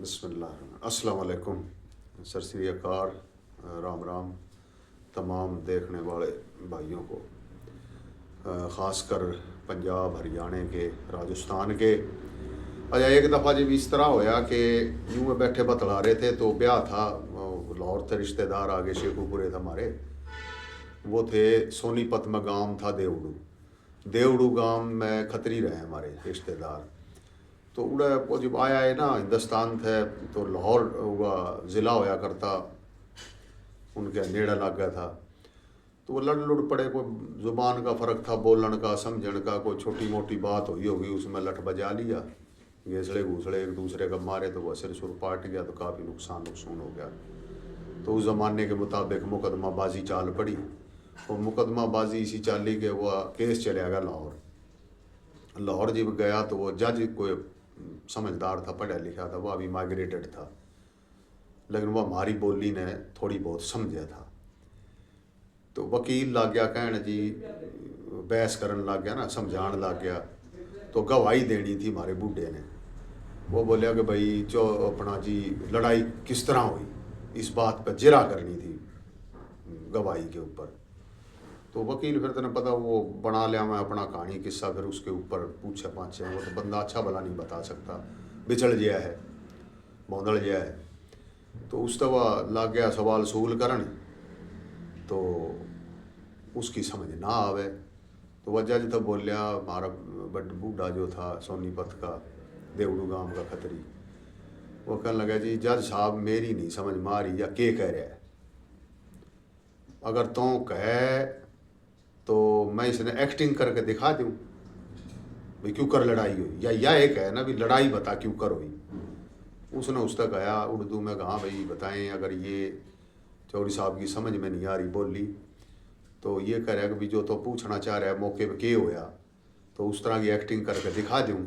बिस्मिल्लाह अस्सलाम वालेकुम। सत श्री अकाल, राम राम तमाम देखने वाले भाइयों को, ख़ासकर पंजाब, हरियाणा के, राजस्थान के। अच्छा, एक दफ़ा जब इस तरह होया कि यूँ में बैठे बतला रहे थे तो ब्याह था, लाहौर थे रिश्तेदार आगे शेखुपुरे थे हमारे। वो थे सोनीपत में, गांव था देवड़ू गांव में खतरी रहे हमारे रिश्तेदार। तो उड़ा वो जब आया है ना, हिंदुस्तान थे तो लाहौर हुआ ज़िला होया करता, उनके नेड़ा लग गया था। तो वो लड़ लुड़ पड़े, कोई ज़ुबान का फ़र्क था, बोलन का, समझण का, कोई छोटी मोटी बात हुई होगी, उसमें लठ बजा लिया, घेसड़े घूसड़े एक दूसरे का मारे, तो वह सिर सुर पाट गया, तो काफ़ी नुकसान हो गया। तो उस ज़माने के मुताबिक मुकदमाबाजी चाल पड़ी। और मुकदमाबाजी इसी चाली के वह केस चले गया लाहौर जब गया तो वो जज कोई समझदार था, पढ़ा लिखा था, वह अभी माइग्रेटेड था, लेकिन वह हमारी बोली ने थोड़ी बहुत समझा था। तो वकील लग गया कहने जी, बहस करन लग गया ना, समझाण लग गया। तो गवाही देनी थी हमारे बूढ़े ने। वो बोलिया कि भाई जो अपना जी लड़ाई किस तरह हुई, इस बात पर जिरा करनी थी गवाही के ऊपर। तो वकील फिर तेने पता वो बना लिया मैं अपना कहानी किस्सा, फिर उसके ऊपर पूछे पाछे, वो तो बंदा अच्छा भला नहीं बता सकता, बिचड़ गया है, बौंदड़ गया है। तो उस तवा लग गया सवाल सूल करन, तो उसकी समझ ना आवे। तो वह जज तो बोलिया, हमारा बड़ बूढ़ा जो था सोनीपत का, देवड़ू गांव का खतरी, वो कहने लगा जी जज साहब मेरी नहीं समझ मारी, या के कह रहा है, अगर तो कहे तो मैं इसने एक्टिंग करके दिखा दूँ भाई क्यों कर लड़ाई हुई, या यह एक है ना भी लड़ाई बता क्यों कर हुई। उसने उस तक आया उर्दू में, कहा भाई बताएं, अगर ये चौधरी साहब की समझ में नहीं आ रही बोली तो ये कह रहा है कि भी जो तो पूछना चाह रहा है मौके पे के होया, तो उस तरह की एक्टिंग करके दिखा दूँ।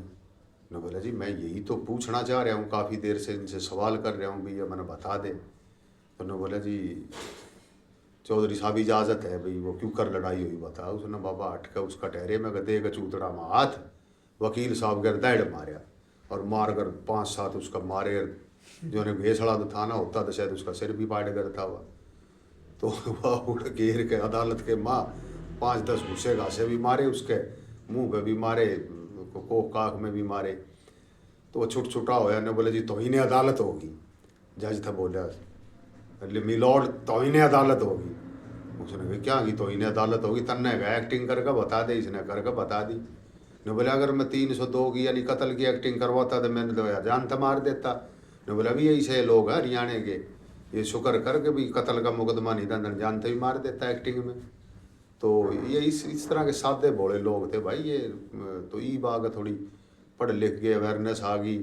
ने बोला जी मैं यही तो पूछना चाह रहा हूँ, काफ़ी देर से इनसे सवाल कर रहा हूँ भी ये मैंने बता दे। तो उन्होंने बोला जी चौधरी साहब इजाज़त है भाई, वो क्यों कर लड़ाई हुई बता। उसने बाबा हट कर उसका ठहरे में गदे का चूतड़ा में हाथ, वकील साहब गर्दाड़ मारा, और मार कर 5-7 उसका मारे, जो ने भेसड़ा तो था ना होता तो शायद उसका सिर भी पाट करता हुआ। तो वह उड़ घेर के अदालत के माँ 5-10 घुसे घासे भी मारे, उसके मुंह पे भी मारे, कोक काख में भी मारे। तो वो छुट छुटा होया ने बोले जी तौहीन अदालत होगी। जज था बोलिया मिलॉर्ड तौहीन अदालत होगी। उसने कहा क्या की तौहीन अदालत होगी, तन्ने कहा एक्टिंग करके बता दे, इसने करके बता दी। ने बोला अगर मैं 302 की यानी कत्ल की एक्टिंग करवाता तो मैंने तो जान तो मार देता। ने बोला भी यही से लोग हैं हरियाणा के, ये शुक्र करके भी कत्ल का मुकदमा नहीं था, जान तो भी मार देता एक्टिंग में। तो ये इस तरह के सादे भोले लोग थे भाई ये। तो ई बाग थोड़ी पढ़ लिख के अवेयरनेस आ गई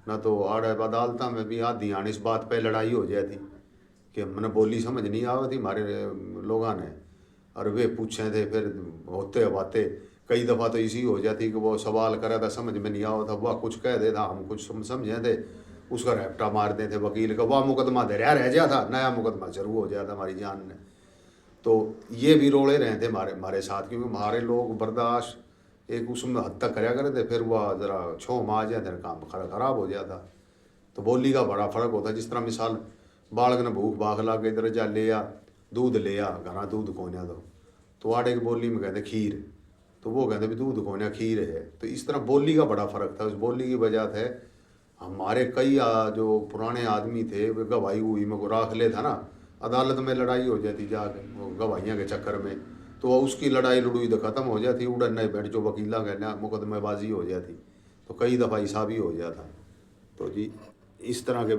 ना, तो आड़े अदालत में भी आधी आने इस बात पे लड़ाई हो जाती कि मैंने बोली समझ नहीं आवती हमारे लोगों ने, और वे पूछे थे फिर होते बातें। कई दफ़ा तो इसी हो जाती कि वो सवाल करा था समझ में नहीं आवा था, वह कुछ कह देता हम कुछ समझे थे, उसका रैप्टा मार देते वकील का, वह मुकदमा दरिया रह जाता, नया मुकदमा शुरू हो जाता हमारी जान ने। तो ये भी रोड़े रहे थे हमारे साथ, क्योंकि हमारे लोग बर्दाश्त एक उसमें हद तक कराया करे थे, फिर वह ज़रा छोम आ जाए काम ख़राब हो जाता। तो बोली का बड़ा फ़र्क होता है। जिस तरह मिसाल बालक ने भूख भाग ला के इधर जा ले आ दूध ले आ, घरा दूध कोने दो, तो आड़े की बोली में कहते खीर, तो वो कहते भी दूध कोने खीर है। तो इस तरह बोली का बड़ा फ़र्क था। उस बोली की वजह थे हमारे कई जो पुराने आदमी थे वे गवाही हुई में को राख ले था ना, अदालत में लड़ाई हो जाती जाके वो गवाहियाँ के चक्कर में, तो उसकी लड़ाई लड़ुई तो ख़त्म हो जाती, उड़न नहीं बैठ जो वकीला कहना मुकदमेबाजी हो जाती, तो कई दफ़ा हिसाब ही हो जाता। तो जी इस तरह के